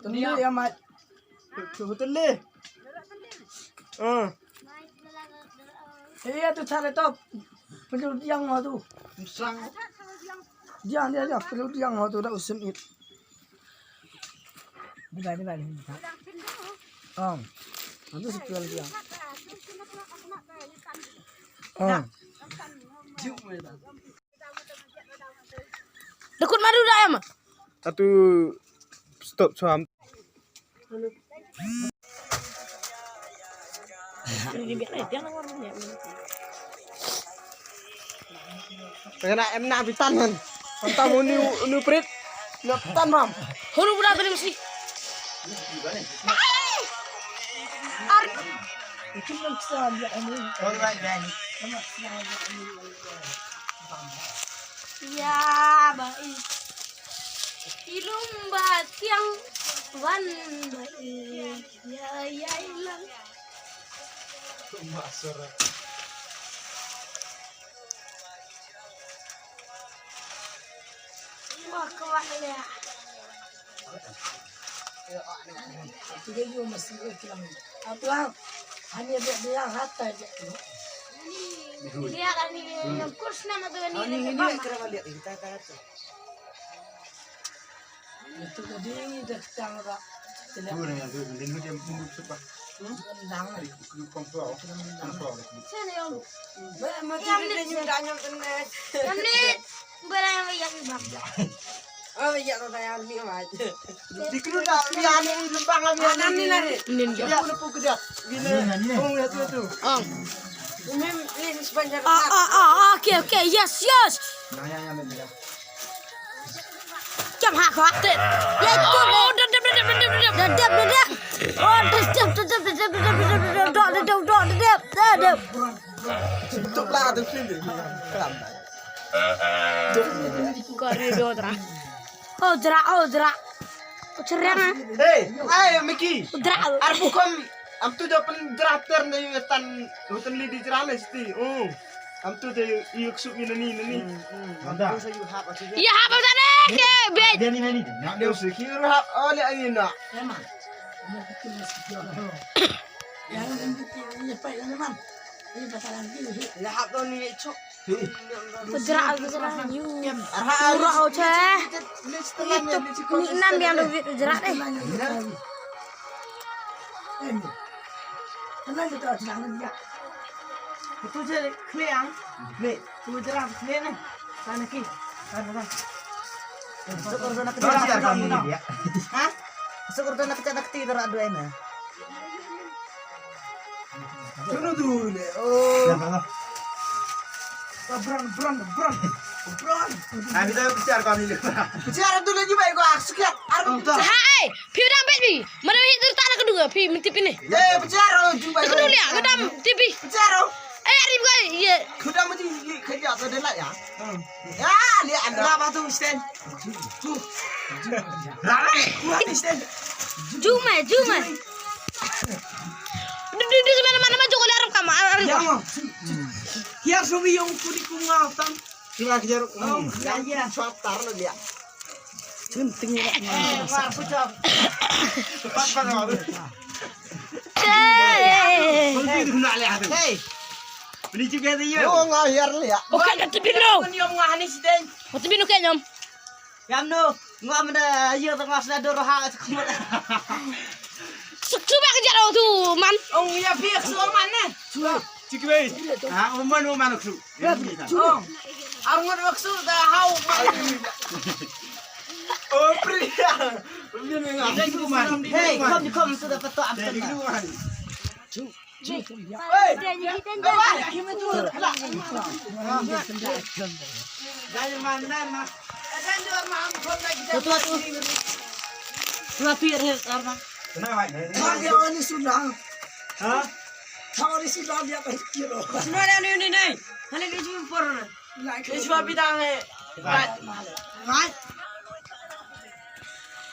Tuli amat. Tuli. Iya tu cara top. Perlu yang tu. Sang. Dia perlu yang tu dah usim it. Di balik. Itu sekian dia. Dekut madu dah em. Satu stop suam. Kena em nak bitan kan. Entah mau ni prit. Nak tan mam. Huru budak beri mesti. Itu maksud dia ini. Alright then. Ya baik. Ilumbat yang wan baik. Ya ilang. Masuk. Wah kewaknya. Tiga juga mesti ikhlas. Apa? Hanya dia harta je. Dia kan yang kurs nama tu ni. Ini kerana lihat kita kata. Itu tadi dah tangga. Turun ya, turun. Ini dia mundur cepat. Tendang. Kontrol. Sana yang. Macam ni juga nyam tenet. Yang ni berang yang bang. Oh iya roda yang ni aja. Dikru dah lihat ni lembang Anan ni lah. Dia pun pun kerja. Gini. Oh ya tu. Ini sepanjang. Okay, yes. Naya media. Jam hak hak tu. Let's go. Untuk lah tu sini. Kelam. Koridor terang. Oh jerak. Cerang. Hey, Mickey. Jerak. Arbukom. Am tu dapat drafter ni hutan lidi jeram mesti. Am tu dia iuksuk ni. Manda. Ya apa sana? Ke bed. Dia ni. Nak dia usik hap oleh ini nak. Memang. Yang ini apa yang memang. Ini pasaran ini. Lahap tu ni cuk. Jerak. You. Murah ceh. Ni enam yang lebih jerak deh. Tenang kita jangan dia. Itu je kliang. Tu jeram clear ni. Sana ki. Sana. Syukur tu nak kerja kamu ni dia. Hah? Syukur tu nak kerja nakti tu ada ena. Tunggu dulu. Oh. Brang. Nah, kita bicara kau ni. Bicara dulu juga gua sekian. Hai, piu dah bed ni. Mana hit tanah kedua, piu minti ni. Bicara juga. Kedua lihat, kedam TV. Bicara. Arif kau, ya. Sudah mesti kerja tu dia lah ya. Ya, lihat anda. Berapa tu stand? Tu. Berapa stand? Juma. Di mana maju kau lihat kamu. Jangan. Dia suami yang kudi kungatan. Cuma kejar. Ya. Suatar lo dia. Penting ya. Cepat banget. Hey. Nak lihat tu. Hey. Beli juga tu ya. Oh ngahir lihat. Bukan kat TV no. Nyom ngani siden. Kat TV no nyom. Yam no. Ngam ada ya tengah sudah roha kumut. Cuba kerja tu, man. Oh ya biar semua mana? Cuba. Cikgu. Ah, umman aku. Oh. Arngot maksud dah hau. Oh pria. Hey, kom sudah betul apa? Jangan mana. Dua pir karena. Kenapa ini sudah? Hah? Kalau ini sudah dia apa kilo? Sudah ni. Hanya dia cuma pernah. Dia cuma bidang Right?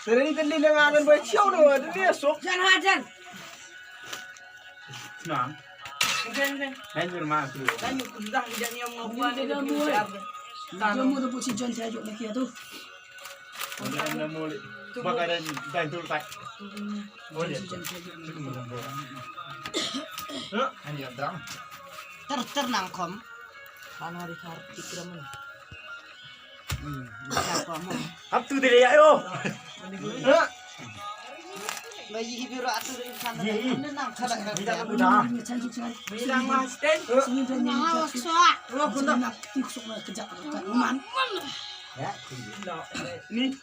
Sering tadi lengan buat ciau tu, dia sok. Jangan. Nah. Jangan. Hanya rumah tu. Tanya sudah dia ni yang mau buat dia. Dia mu tu si John saya juk lagi tu. Mana muli. Bakaran dan tul pak. Boleh. Si John saya juk. Ani drum. Ternang kom. Panari kartik ramen. Siapa mau? Up to the ayo. Bayi biru atur di sana. Ye. Nang khala Tidak khala. mudah. Bilang mas ten. Sini John ni. Oh, guna nak tiksuk nak kejap tak uman. Ya. Ni.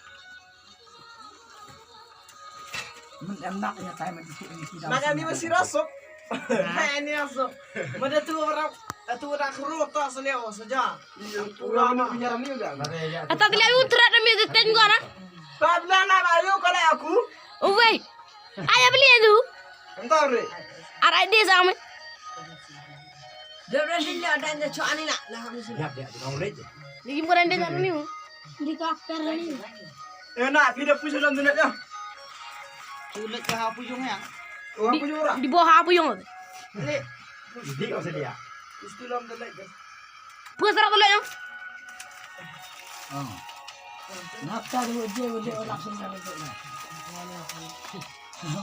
Mendak ya time di sini tidak. Nak ni masih rasuk. Ini rasuk. Mana tu orang kerota seleo saja. Orang nak pinjam ni udah. Atau kalian utrat demi ten gua na. Babla nak ayo kalau aku. Oh wait. Ayah beli tu. Entah re. Arai dia sama. Dia berani dia dan dia cuan ni nak. Lah kami sini. Ya, dia orang leh. Lagi bukan dia tak ni. Di kakar ni. Nak pindah pusat dalam dunia dah. Sulit ke apa jung yang? Orang punya orang. Di bawah apa yang? Lek. Jadi kau sedia. Istilah dalam dunia. Bukan serak tu lah yang. Nakta dia langsung jalan tu.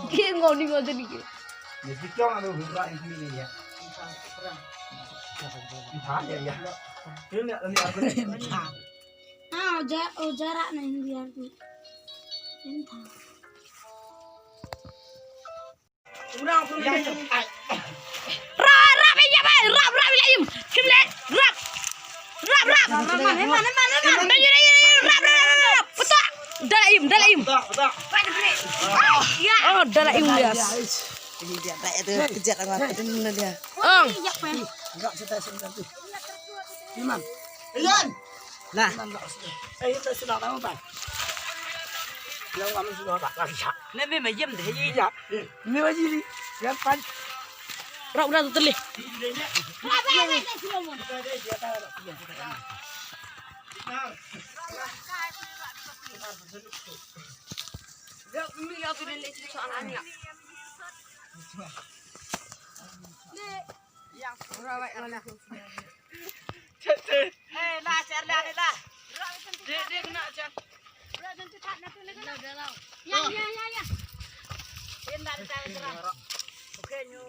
Kira ngau ni ngau tadi. Mesti kau ada hubungan yang ini dia. Entah ya. Ini apa? Ah, jarak nih biar tuh. Entah. Urang pun dia. Rap aja bay. Rap layum. Kimle. Rap. Mana. Rap. Betul. Dalayum. Betul. Ya. Oh, dalayum dia. Ini dia tak ada kejat apa mana dia. Enggak saya tu. Imam. Ian. Lah. Kita sudah tahu pak. Yang kami sudah tak lagi. Nabi majam deh ye. Ya. Ini wajib ni. Yang pan. Rap dah tu telih. Lah cari lah. Dia kena cari. Ya. Okey nyu.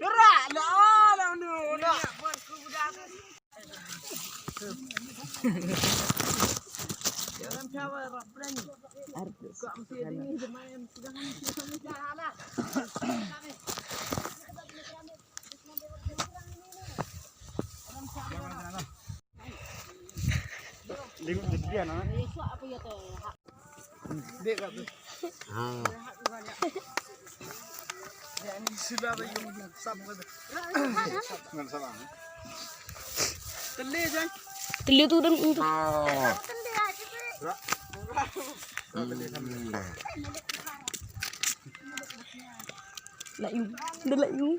Gerak lah nu. Nak buat kebudakan. Jangan cawa rap berani. Kau mesti ini jemaah sudah jalan. Lingkup dia na. Dek kat tu. Jadi sudah bayung sama tu. Ngan salah. Telih je. Telih tu dan untuk. Layum. Dah layum.